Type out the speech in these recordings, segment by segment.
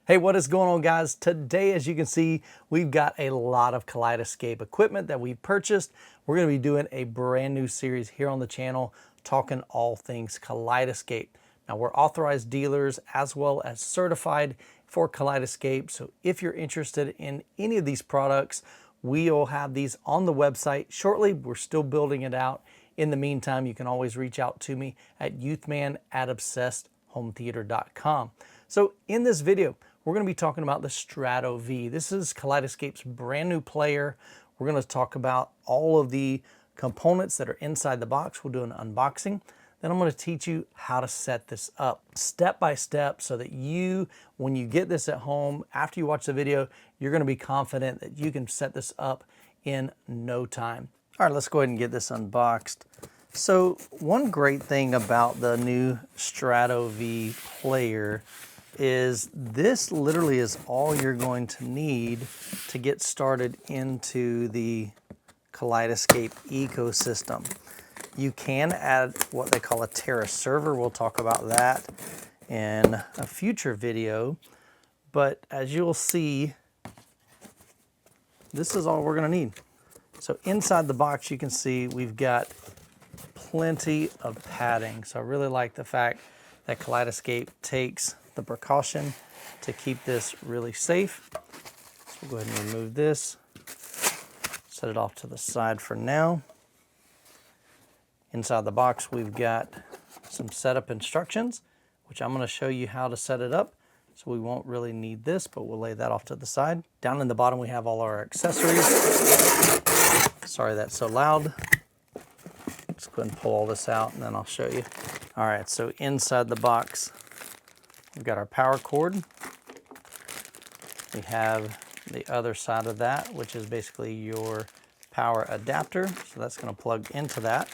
Hey, what is going on, guys? Today, as you can see, we've got a lot of Kaleidescape equipment that we purchased. We're going to be doing a brand new series here on the channel talking all things Kaleidescape. Now, we're authorized dealers as well as certified for Kaleidescape. So if you're interested in any of these products, we'll have these on the website shortly. We're still building it out. In the meantime, you can always reach out to me at youthman@obsessedhometheater.com. So in this video, we're going to be talking about the Strato V. This is Kaleidescape's brand new player. We're going to talk about all of the components that are inside the box. We'll do an unboxing. Then I'm going to teach you how to set this up step by step so that you, when you get this at home, after you watch the video, you're going to be confident that you can set this up in no time. All right, let's go ahead and get this unboxed. So one great thing about the new Strato V player is this literally is all you're going to need to get started into the Kaleidescape ecosystem. You can add what they call a Terra server. We'll talk about that in a future video. But as you'll see, this is all we're going to need. So inside the box, you can see we've got plenty of padding. So I really like the fact that Kaleidescape takes the precaution to keep this really safe. So we'll go ahead and remove this, set it off to the side for now. Inside the box, we've got some setup instructions, which I'm going to show you how to set it up. So we won't really need this, but we'll lay that off to the side. Down in the bottom, we have all our accessories. Sorry that's so loud. Let's go ahead and pull all this out and then I'll show you. All right, so inside the box, we've got our power cord. We have the other side of that, which is basically your power adapter. So that's going to plug into that.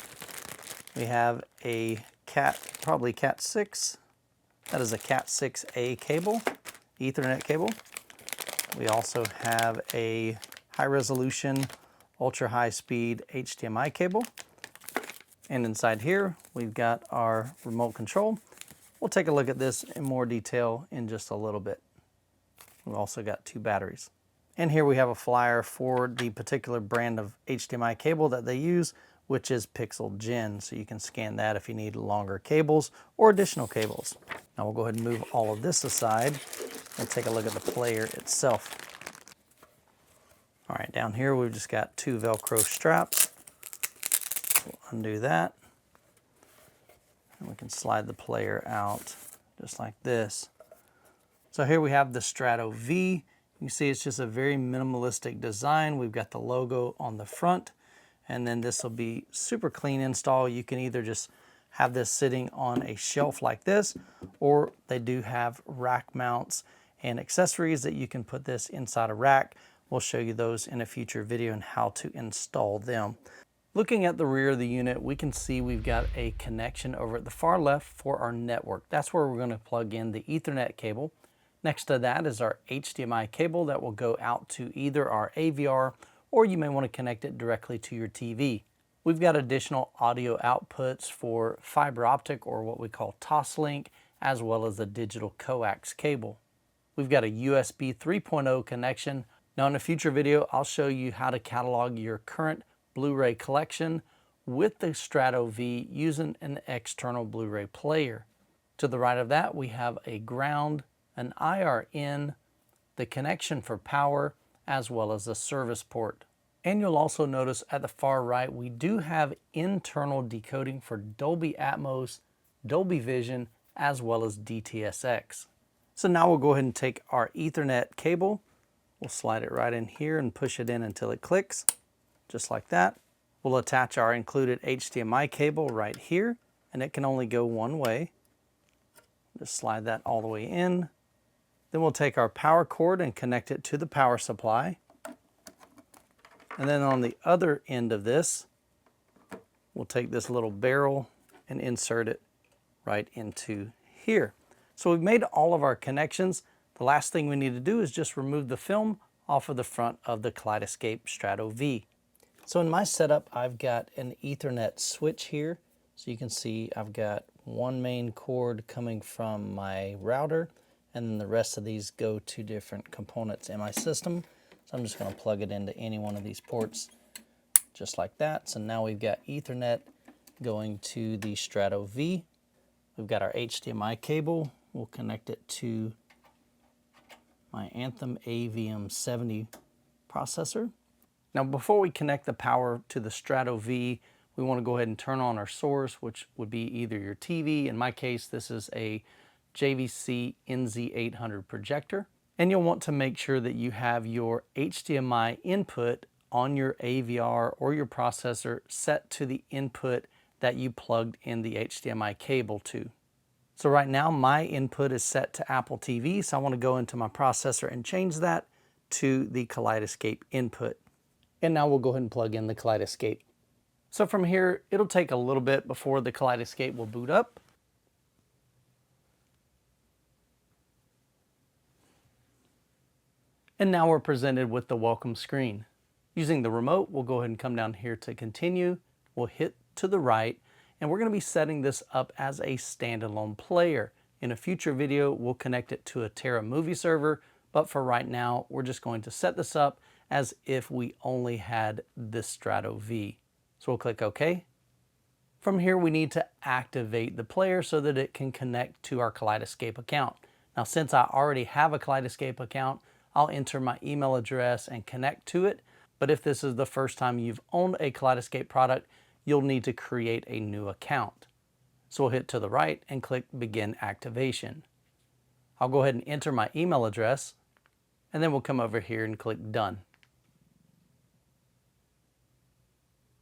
We have a probably Cat 6. That is a Cat 6A cable, Ethernet cable. We also have a high resolution, ultra high speed HDMI cable. And inside here, we've got our remote control. We'll take a look at this in more detail in just a little bit. We've also got 2 batteries. And here we have a flyer for the particular brand of HDMI cable that they use, which is Pixel Gen. So you can scan that if you need longer cables or additional cables. Now we'll go ahead and move all of this aside and take a look at the player itself. All right, down here we've just got 2 Velcro straps. We'll undo that. And we can slide the player out just like this. So here we have the Strato V. You can see it's just a very minimalistic design. We've got the logo on the front, and then this will be super clean install. You can either just have this sitting on a shelf like this, or they do have rack mounts and accessories that you can put this inside a rack. We'll show you those in a future video and how to install them. Looking at the rear of the unit, we can see we've got a connection over at the far left for our network. That's where we're going to plug in the Ethernet cable. Next to that is our HDMI cable that will go out to either our AVR, or you may want to connect it directly to your TV. We've got additional audio outputs for fiber optic, or what we call Toslink, as well as a digital coax cable. We've got a USB 3.0 connection. Now in a future video, I'll show you how to catalog your current Blu-ray collection with the Strato V using an external Blu-ray player. To the right of that, we have a ground, an IR in, the connection for power, as well as a service port. And you'll also notice at the far right, we do have internal decoding for Dolby Atmos, Dolby Vision, as well as DTS:X. So now we'll go ahead and take our Ethernet cable. We'll slide it right in here and push it in until it clicks. Just like that. We'll attach our included HDMI cable right here, and it can only go one way. Just slide that all the way in. Then we'll take our power cord and connect it to the power supply. And then on the other end of this, we'll take this little barrel and insert it right into here. So we've made all of our connections. The last thing we need to do is just remove the film off of the front of the Kaleidescape Strato V. So in my setup, I've got an Ethernet switch here. So you can see I've got one main cord coming from my router, and then the rest of these go to different components in my system. So I'm just going to plug it into any one of these ports just like that. So now we've got Ethernet going to the Strato V. We've got our HDMI cable. We'll connect it to my Anthem AVM70 processor. Now before we connect the power to the Strato V, we want to go ahead and turn on our source, which would be either your TV. In my case, this is a JVC NZ800 projector. And you'll want to make sure that you have your HDMI input on your AVR or your processor set to the input that you plugged in the HDMI cable to. So right now my input is set to Apple TV, so I want to go into my processor and change that to the Kaleidescape input. And now we'll go ahead and plug in the Kaleidescape. So from here, it'll take a little bit before the Kaleidescape will boot up. And now we're presented with the welcome screen. Using the remote, we'll go ahead and come down here to continue. We'll hit to the right, and we're going to be setting this up as a standalone player. In a future video, we'll connect it to a Terra movie server, but for right now, we're just going to set this up as if we only had this Strato V. So we'll click OK. From here, we need to activate the player so that it can connect to our Kaleidescape account. Now, since I already have a Kaleidescape account, I'll enter my email address and connect to it. But if this is the first time you've owned a Kaleidescape product, you'll need to create a new account. So we'll hit to the right and click Begin Activation. I'll go ahead and enter my email address, and then we'll come over here and click Done.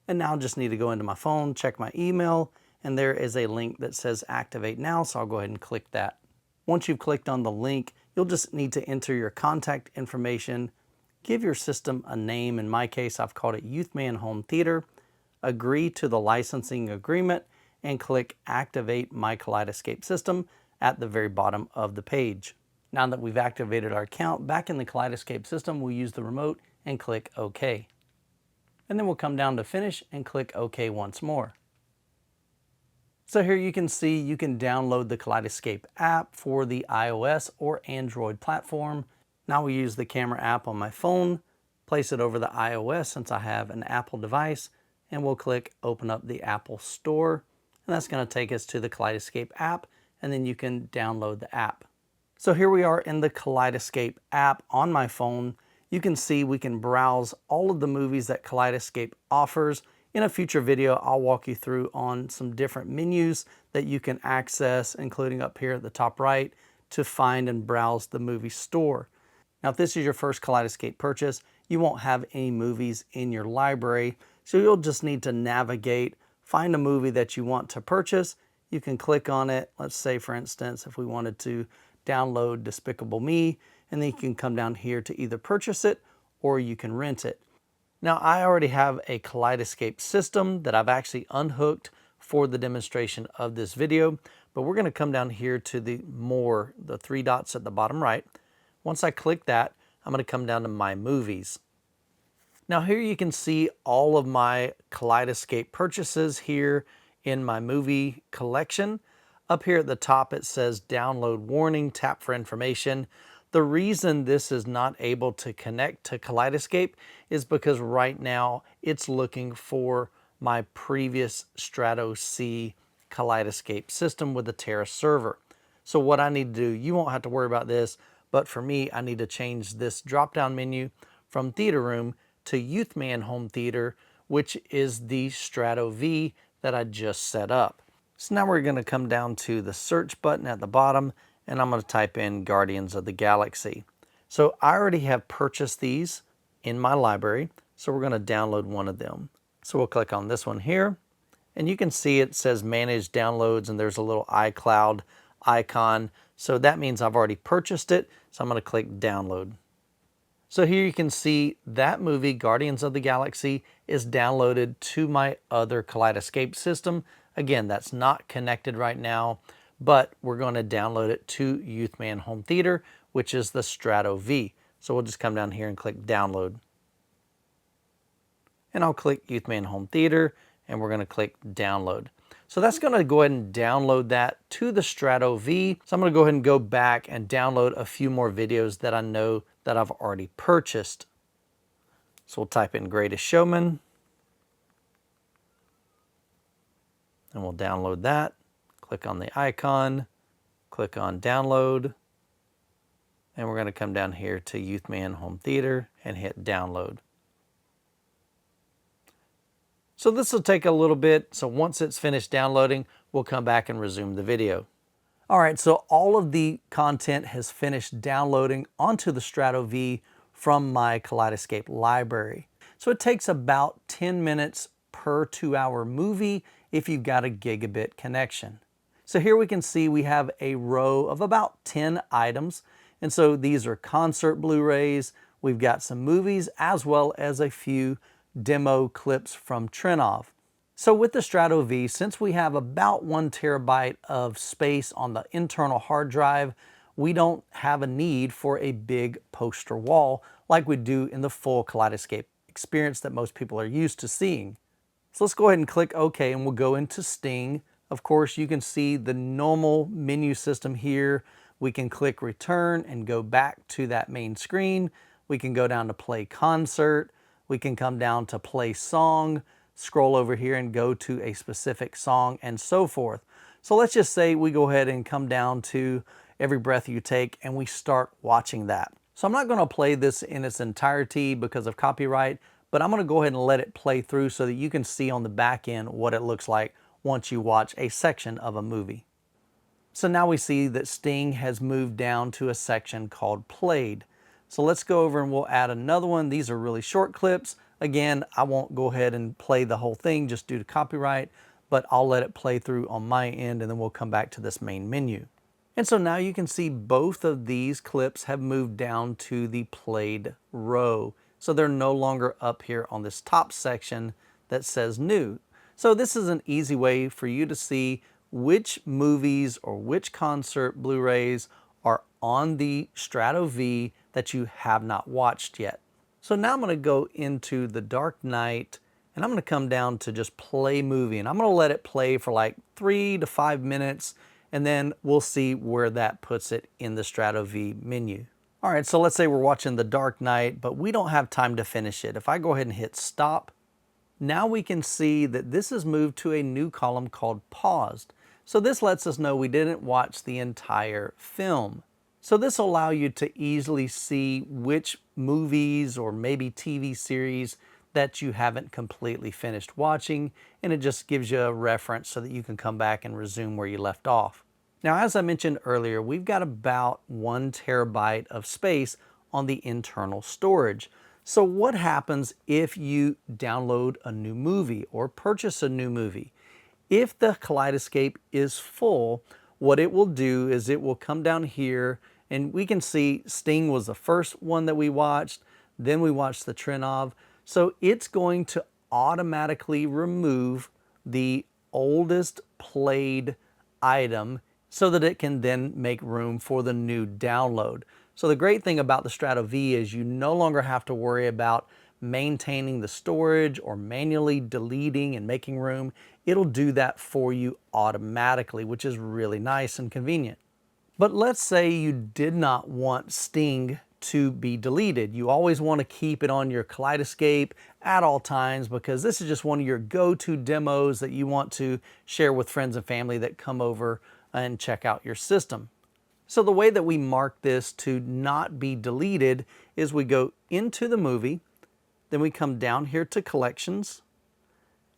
And now I just need to go into my phone, check my email, and there is a link that says Activate Now, so I'll go ahead and click that. Once you've clicked on the link, you'll just need to enter your contact information, give your system a name. In my case, I've called it Youthman Home Theater, agree to the licensing agreement, and click Activate My Kaleidescape System at the very bottom of the page. Now that we've activated our account, back in the Kaleidescape system, we'll use the remote and click OK. And then we'll come down to Finish and click OK once more. So here you can see you can download the Kaleidescape app for the iOS or Android platform. Now we use the camera app on my phone, place it over the iOS since I have an Apple device, and we'll click Open up the Apple Store. And that's going to take us to the Kaleidescape app, and then you can download the app. So here we are in the Kaleidescape app on my phone. You can see we can browse all of the movies that Kaleidescape offers. In a future video, I'll walk you through on some different menus that you can access, including up here at the top right, to find and browse the movie store. Now, if this is your first Kaleidescape purchase, you won't have any movies in your library, so you'll just need to navigate, find a movie that you want to purchase. You can click on it. Let's say, for instance, if we wanted to download Despicable Me, and then you can come down here to either purchase it or you can rent it. Now, I already have a Kaleidescape system that I've actually unhooked for the demonstration of this video, but we're going to come down here to the More, the three dots at the bottom right. Once I click that, I'm going to come down to My Movies. Now here you can see all of my Kaleidescape purchases here in my movie collection. Up here at the top it says Download Warning, tap for information. The reason this is not able to connect to Kaleidescape is because right now it's looking for my previous Strato C Kaleidescape system with the Terra server. So what I need to do, you won't have to worry about this, but for me, I need to change this drop-down menu from Theater Room to Youthman Home Theater, which is the Strato V that I just set up. So now we're going to come down to the search button at the bottom, and I'm going to type in Guardians of the Galaxy. So I already have purchased these in my library, so we're going to download one of them. So we'll click on this one here, and you can see it says Manage Downloads, and there's a little iCloud icon. So that means I've already purchased it, so I'm going to click Download. So here you can see that movie, Guardians of the Galaxy, is downloaded to my other Kaleidescape system. Again, that's not connected right now, but we're going to download it to Youthman Home Theater, which is the Strato V. So we'll just come down here and click Download. And I'll click Youthman Home Theater, and we're going to click Download. So that's going to go ahead and download that to the Strato V. So I'm going to go ahead and go back and download a few more videos that I know that I've already purchased. So we'll type in Greatest Showman, and we'll download that. Click on the icon, click on download, and we're going to come down here to Youthman Home Theater and hit download. So this will take a little bit, so once it's finished downloading, we'll come back and resume the video. All right, so all of the content has finished downloading onto the Strato V from my Kaleidescape library. So it takes about 10 minutes per 2-hour movie if you've got a gigabit connection. So here we can see we have a row of about 10 items. And so these are concert Blu-rays, we've got some movies, as well as a few demo clips from Trinov. So with the Strato V, since we have about 1 terabyte of space on the internal hard drive, we don't have a need for a big poster wall like we do in the full Kaleidescape experience that most people are used to seeing. So let's go ahead and click OK, and we'll go into Sting. Of course, you can see the normal menu system here. We can click Return and go back to that main screen. We can go down to Play Concert. We can come down to Play Song, scroll over here and go to a specific song, and so forth. So let's just say we go ahead and come down to Every Breath You Take, and we start watching that. So I'm not going to play this in its entirety because of copyright, but I'm going to go ahead and let it play through so that you can see on the back end what it looks like once you watch a section of a movie. So now we see that Sting has moved down to a section called Played. So let's go over and we'll add another one. These are really short clips. Again, I won't go ahead and play the whole thing just due to copyright, but I'll let it play through on my end, and then we'll come back to this main menu. And so now you can see both of these clips have moved down to the played row. So they're no longer up here on this top section that says new. So this is an easy way for you to see which movies or which concert Blu-rays are on the Strato V that you have not watched yet. So now I'm going to go into the Dark Knight, and I'm going to come down to just play movie, and I'm going to let it play for like 3 to 5 minutes, and then we'll see where that puts it in the Strato V menu. All right, so let's say we're watching The Dark Knight, but we don't have time to finish it. If I go ahead and hit stop, now we can see that this is moved to a new column called paused. So this lets us know we didn't watch the entire film. So this will allow you to easily see which movies or maybe TV series that you haven't completely finished watching, and it just gives you a reference so that you can come back and resume where you left off. Now, as I mentioned earlier, we've got about 1 terabyte of space on the internal storage. So what happens if you download a new movie or purchase a new movie? If the Kaleidescape is full, what it will do is it will come down here, and we can see Sting was the first one that we watched, then we watched the Trinov. So it's going to automatically remove the oldest played item so that it can then make room for the new download. So the great thing about the Strato V is you no longer have to worry about maintaining the storage or manually deleting and making room. It'll do that for you automatically, which is really nice and convenient. But let's say you did not want Sting to be deleted. You always want to keep it on your Kaleidescape at all times because this is just one of your go-to demos that you want to share with friends and family that come over and check out your system. So the way that we mark this to not be deleted is we go into the movie, then we come down here to collections,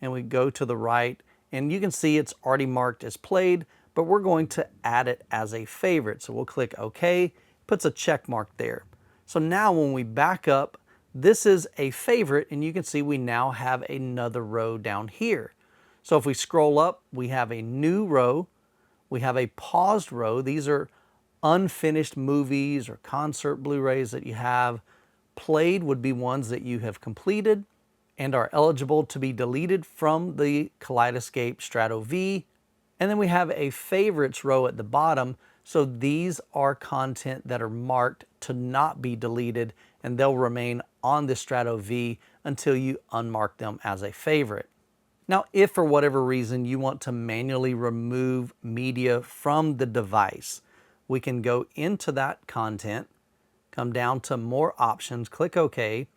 and we go to the right, and you can see it's already marked as played, but we're going to add it as a favorite. So we'll click OK, puts a check mark there. So now when we back up, this is a favorite, and you can see we now have another row down here. So if we scroll up, we have a new row, we have a paused row. These are unfinished movies or concert Blu-rays that you have. Played would be ones that you have completed and are eligible to be deleted from the Kaleidescape Strato V. And then we have a favorites row at the bottom. So these are content that are marked to not be deleted, and they'll remain on the Strato V until you unmark them as a favorite. Now, if for whatever reason you want to manually remove media from the device, we can go into that content, come down to more options, click OK,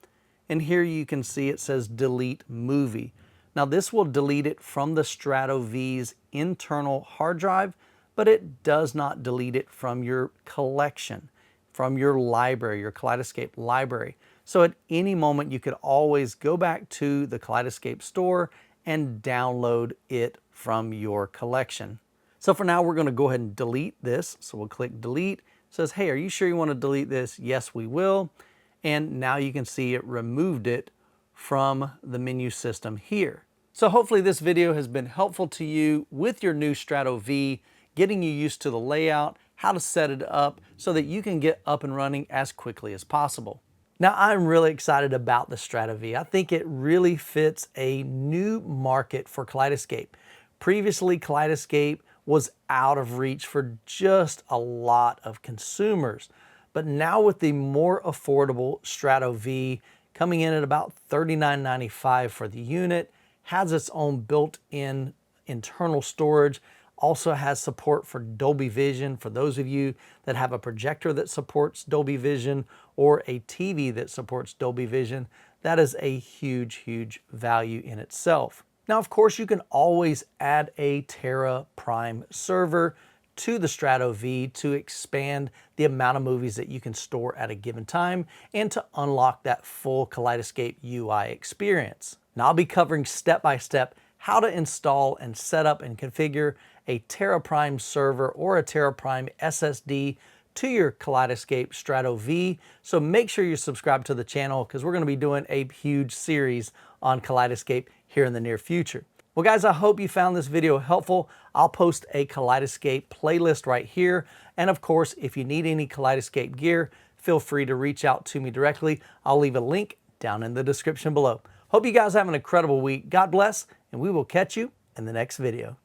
and here you can see it says delete movie. Now this will delete it from the Strato V's internal hard drive, but it does not delete it from your collection, from your library, your Kaleidescape library. So at any moment you could always go back to the Kaleidescape store and download it from your collection. So for now, we're going to go ahead and delete this. So we'll click delete. It says, hey, are you sure you want to delete this? Yes, we will. And now you can see it removed it from the menu system here. So hopefully this video has been helpful to you with your new Strato V, getting you used to the layout, how to set it up so that you can get up and running as quickly as possible. Now, I'm really excited about the Strato V. I think it really fits a new market for Kaleidescape. Previously, Kaleidescape was out of reach for just a lot of consumers. But now with the more affordable Strato V coming in at about $39.95 for the unit, has its own built-in internal storage, also has support for Dolby Vision for those of you that have a projector that supports Dolby Vision or a TV that supports Dolby Vision. That is a huge, huge value in itself. Now, of course, you can always add a Tera Prime server to the Strato V to expand the amount of movies that you can store at a given time and to unlock that full Kaleidescape UI experience. Now, I'll be covering step-by-step how to install and set up and configure a Tera Prime server or a Tera Prime SSD to your Kaleidescape Strato V. So make sure you subscribe to the channel because we're going to be doing a huge series on Kaleidescape here in the near future. Well guys, I hope you found this video helpful. I'll post a Kaleidescape playlist right here. And of course, if you need any Kaleidescape gear, feel free to reach out to me directly. I'll leave a link down in the description below. Hope you guys have an incredible week. God bless, and we will catch you in the next video.